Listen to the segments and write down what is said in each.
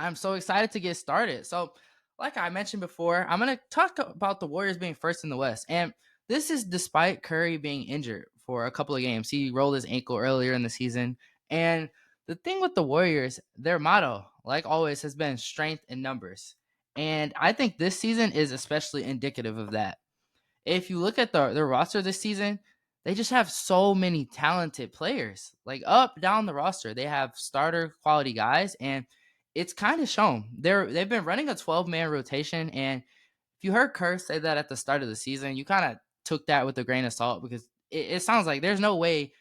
I'm so excited to get started. So, like I mentioned before, I'm going to talk about the Warriors being first in the West. And this is despite Curry being injured for a couple of games. He rolled his ankle earlier in the season. And the thing with the Warriors, their motto, like always, has been strength in numbers. And I think this season is especially indicative of that. If you look at their roster this season, they just have so many talented players. Like up down the roster, they have starter quality guys, and it's kind of shown. They've been running a 12-man rotation, and if you heard Kerr say that at the start of the season, you kind of took that with a grain of salt because it sounds like there's no way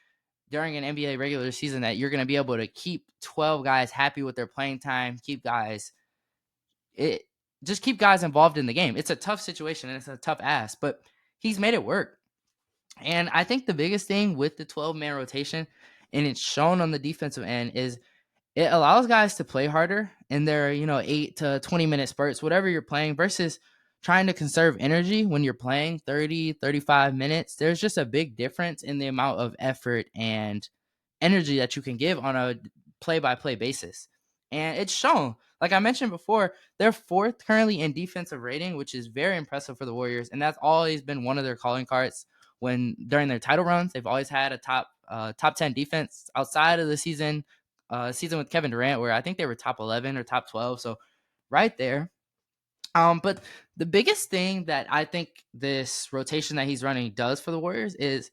during an NBA regular season that you're going to be able to keep 12 guys happy with their playing time, it just keep guys involved in the game. It's a tough situation and it's a tough ask, but he's made it work. And I think the biggest thing with the 12-man rotation, and it's shown on the defensive end, is it allows guys to play harder in their, 8 to 20-minute spurts, whatever you're playing, versus trying to conserve energy when you're playing 30, 35 minutes. There's just a big difference in the amount of effort and energy that you can give on a play-by-play basis. And it's shown. Like I mentioned before, they're fourth currently in defensive rating, which is very impressive for the Warriors. And that's always been one of their calling cards when during their title runs. They've always had a top 10 defense outside of the season with Kevin Durant, where I think they were top 11 or top 12. So right there. But the biggest thing that I think this rotation that he's running does for the Warriors is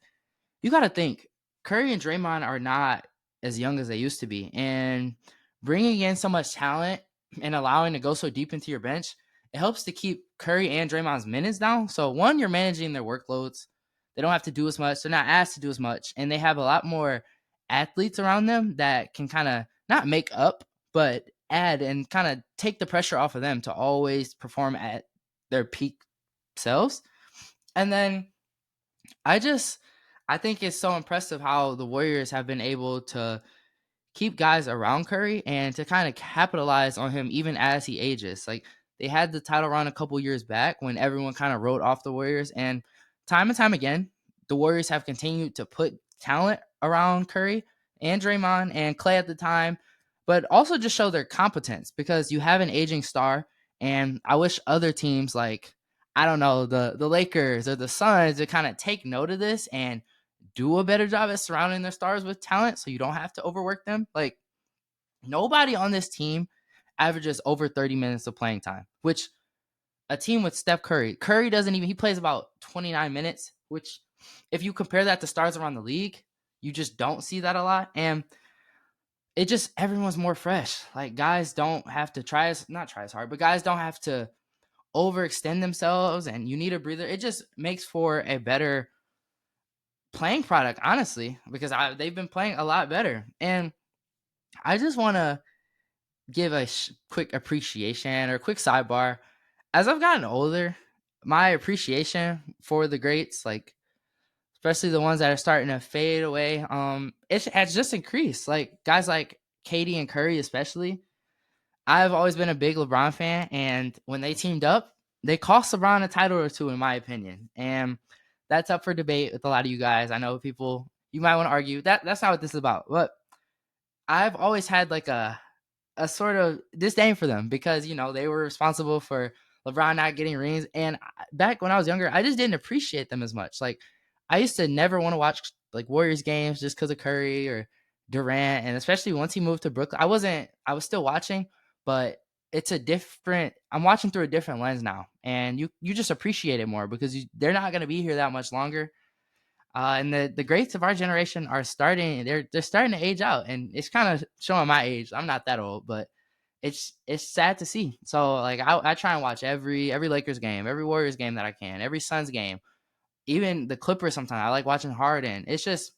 you got to think Curry and Draymond are not as young as they used to be. And bringing in so much talent and allowing to go so deep into your bench, it helps to keep Curry and Draymond's minutes down. So, one, you're managing their workloads. They don't have to do as much. They're not asked to do as much. And they have a lot more athletes around them that can kind of not make up, but add and kind of take the pressure off of them to always perform at their peak selves. And then I just I think it's so impressive how the Warriors have been able to keep guys around Curry and to kind of capitalize on him even as he ages. Like they had the title run a couple years back when everyone kind of wrote off the Warriors, and time again, the Warriors have continued to put talent around Curry and Draymond and Clay at the time, but also just show their competence because you have an aging star. And I wish other teams like I don't know the Lakers or the Suns to kind of take note of this and do a better job at surrounding their stars with talent so you don't have to overwork them. Like nobody on this team averages over 30 minutes of playing time, which a team with Steph Curry doesn't even, he plays about 29 minutes, which if you compare that to stars around the league, you just don't see that a lot. And it just, everyone's more fresh. Like guys don't have to not try as hard, but guys don't have to overextend themselves and you need a breather. It just makes for a better playing product, honestly, because they've been playing a lot better. And I just want to give a quick appreciation or a quick sidebar. As I've gotten older, my appreciation for the greats, like especially the ones that are starting to fade away, it has just increased. Like guys like Katie and Curry, especially. I've always been a big LeBron fan, and when they teamed up, they cost LeBron a title or two, in my opinion. And that's up for debate with a lot of you guys. I know people, you might want to argue that's not what this is about, but I've always had like a sort of disdain for them because they were responsible for LeBron not getting rings. And back when I was younger, I just didn't appreciate them as much. Like I used to never want to watch like Warriors games just because of Curry or Durant, and especially once he moved to Brooklyn, I was still watching, but I'm watching through a different lens now, and you just appreciate it more because they're not going to be here that much longer. And the greats of our generation are they're starting to age out, and it's kind of showing my age. I'm not that old, but it's sad to see. So like I try and watch every Lakers game, every Warriors game that I can, every Suns game, even the Clippers sometimes. I like watching Harden. It's just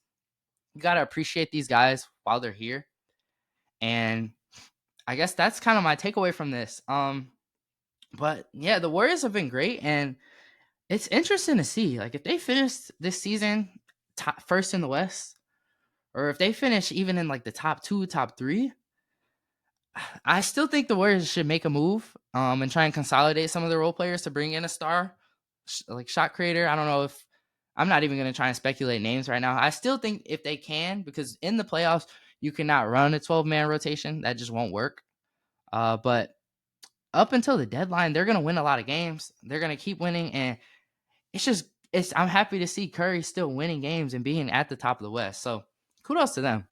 you got to appreciate these guys while they're here. And I guess that's kind of my takeaway from this. But yeah, the Warriors have been great, and it's interesting to see, like, if they finish this season first in the West, or if they finish even in like the top 2, top 3. I still think the Warriors should make a move, and try and consolidate some of the role players to bring in a star, like shot creator. I don't know if I'm not even going to try and speculate names right now. I still think if they can, because in the playoffs you cannot run a 12-man rotation, that just won't work. But up until the deadline, they're gonna win a lot of games. They're gonna keep winning, and it's I'm happy to see Curry still winning games and being at the top of the West. So kudos to them.